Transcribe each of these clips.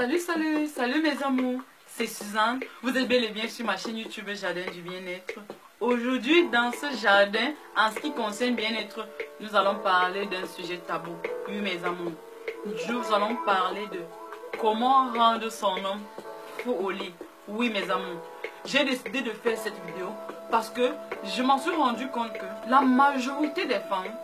Salut mes amours, c'est Suzanne, vous êtes bel et bien sur ma chaîne YouTube Jardin du Bien-être. Aujourd'hui dans ce jardin, en ce qui concerne bien-être, nous allons parler d'un sujet tabou. Oui mes amours, nous allons parler de comment rendre son homme fou au lit. Oui mes amours, j'ai décidé de faire cette vidéo parce que je m'en suis rendu compte que la majorité des femmes,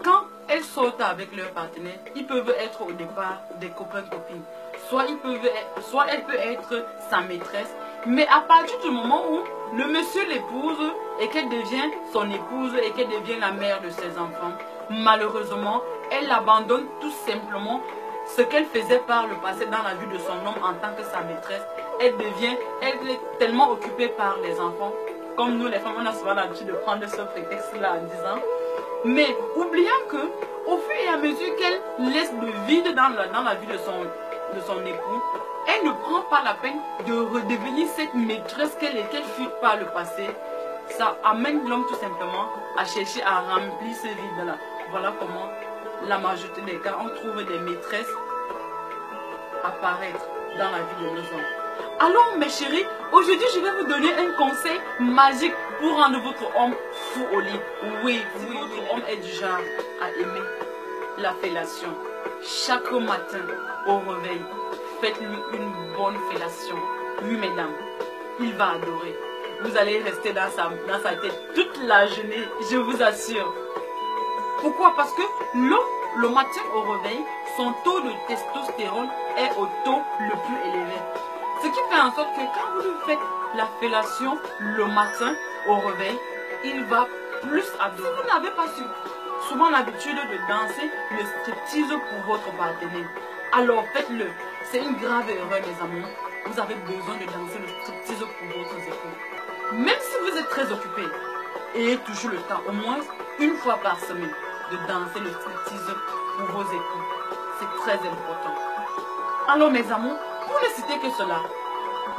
quand elles sortent avec leur partenaire, ils peuvent être au départ des copains-copines. Soit elle peut être sa maîtresse. Mais à partir du moment où le monsieur l'épouse et qu'elle devient son épouse et qu'elle devient la mère de ses enfants, malheureusement, elle abandonne tout simplement ce qu'elle faisait par le passé dans la vie de son homme en tant que sa maîtresse. Elle est tellement occupée par les enfants. Comme nous les femmes, on a souvent l'habitude de prendre ce prétexte-là en disant. Mais oubliant que, au fur et à mesure qu'elle laisse le vide dans la vie de son époux, elle ne prend pas la peine de redevenir cette maîtresse qu'elle fut par le passé. Ça amène l'homme tout simplement à chercher à remplir ce vide-là. Voilà comment, la majorité des cas, on trouve des maîtresses apparaître dans la vie de nos hommes. Alors mes chéris, aujourd'hui je vais vous donner un conseil magique pour rendre votre homme fou au lit. Oui, votre homme est du genre à aimer la fellation. Chaque matin au réveil, faites-lui une bonne fellation. Oui mesdames, il va adorer. Vous allez rester dans sa tête toute la journée, je vous assure. Pourquoi? Parce que l'homme, le matin au réveil, son taux de testostérone est au taux le plus élevé. Ce qui fait en sorte que quand vous lui faites la fellation le matin au réveil, il va plus adorer. Si vous n'avez pas souvent l'habitude de danser le striptease pour votre partenaire, alors faites-le. C'est une grave erreur mes amis. Vous avez besoin de danser le striptease pour votre époux. Même si vous êtes très occupé, ayez toujours le temps, au moins une fois par semaine, de danser le striptease pour vos époux. C'est très important. Alors mes amours, pour ne citer que cela,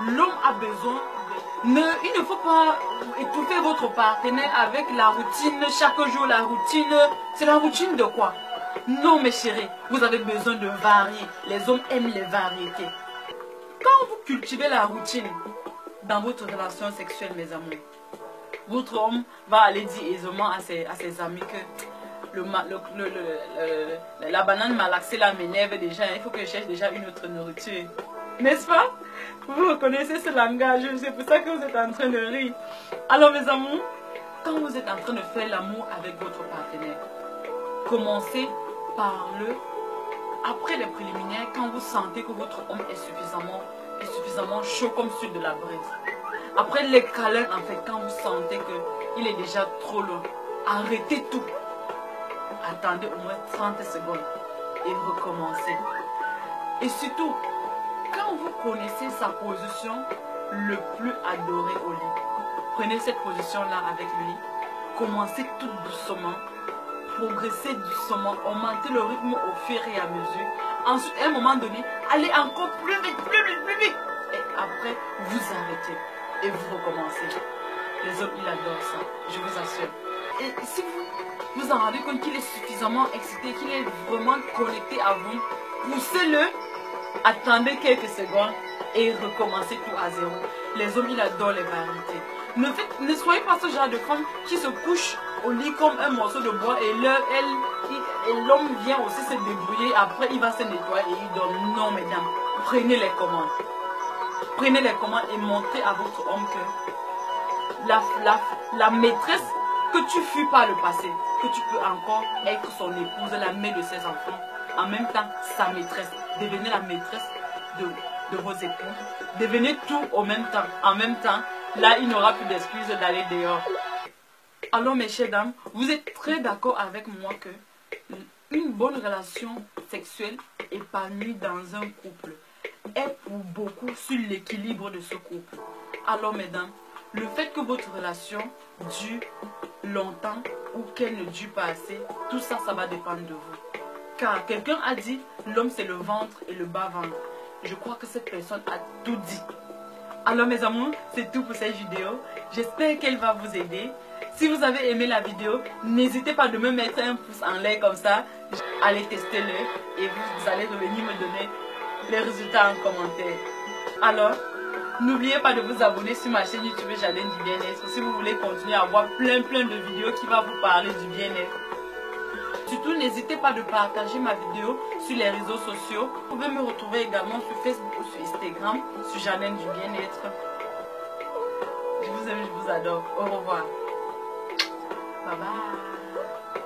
l'homme a besoin il ne faut pas étouffer votre partenaire avec la routine, chaque jour la routine. C'est la routine de quoi? Non mes chéris, vous avez besoin de varier. Les hommes aiment les variétés. Quand vous cultivez la routine dans votre relation sexuelle mes amours, votre homme va aller dire aisément à ses amis que la banane malaxée là m'énerve déjà, il faut que je cherche déjà une autre nourriture. N'est-ce pas? Vous reconnaissez ce langage, c'est pour ça que vous êtes en train de rire. Alors mes amours, quand vous êtes en train de faire l'amour avec votre partenaire, commencez par après les préliminaires, quand vous sentez que votre homme est suffisamment chaud comme sur de la braise. Après les câlins, en fait, quand vous sentez qu'il est déjà trop loin, arrêtez tout. Attendez au moins 30 secondes et recommencez. Et surtout, quand vous connaissez sa position le plus adorée au lit, prenez cette position-là avec lui, commencez tout doucement, progressez doucement, augmentez le rythme au fur et à mesure. Ensuite, à un moment donné, allez encore plus vite, plus vite, plus vite. Et après, vous arrêtez et vous recommencez. Les hommes, ils adorent ça, je vous assure. Et si vous vous en rendez compte qu'il est suffisamment excité, qu'il est vraiment connecté à vous, poussez-le, attendez quelques secondes et recommencez tout à zéro. Les hommes, ils adorent les variétés. Ne soyez pas ce genre de femme qui se couche au lit comme un morceau de bois et l'homme vient aussi se débrouiller, après il va se nettoyer et il dort. Non mesdames, prenez les commandes. Prenez les commandes et montrez à votre homme que la maîtresse que tu fus par le passé, que tu peux encore être son épouse, la mère de ses enfants, en même temps sa maîtresse. Devenez la maîtresse de vos époux. Devenez tout en même temps. Là, il n'aura plus d'excuses d'aller dehors. Alors mes chères dames, vous êtes très d'accord avec moi que une bonne relation sexuelle épanouie dans un couple est pour beaucoup sur l'équilibre de ce couple. Alors mesdames, le fait que votre relation dure longtemps ou qu'elle ne dure pas assez, tout ça, ça va dépendre de vous. Car quelqu'un a dit, l'homme c'est le ventre et le bas-ventre. Je crois que cette personne a tout dit. Alors mes amours, c'est tout pour cette vidéo. J'espère qu'elle va vous aider. Si vous avez aimé la vidéo, n'hésitez pas de me mettre un pouce en l'air comme ça. Allez tester-le et vous allez revenir me donner les résultats en commentaire. Alors, n'oubliez pas de vous abonner sur ma chaîne YouTube Jardin du Bien-être si vous voulez continuer à voir plein de vidéos qui vont vous parler du bien-être. Surtout, n'hésitez pas de partager ma vidéo sur les réseaux sociaux. Vous pouvez me retrouver également sur Facebook ou sur Instagram, sur Jardin du Bien-être. Je vous aime, je vous adore. Au revoir. Bye bye.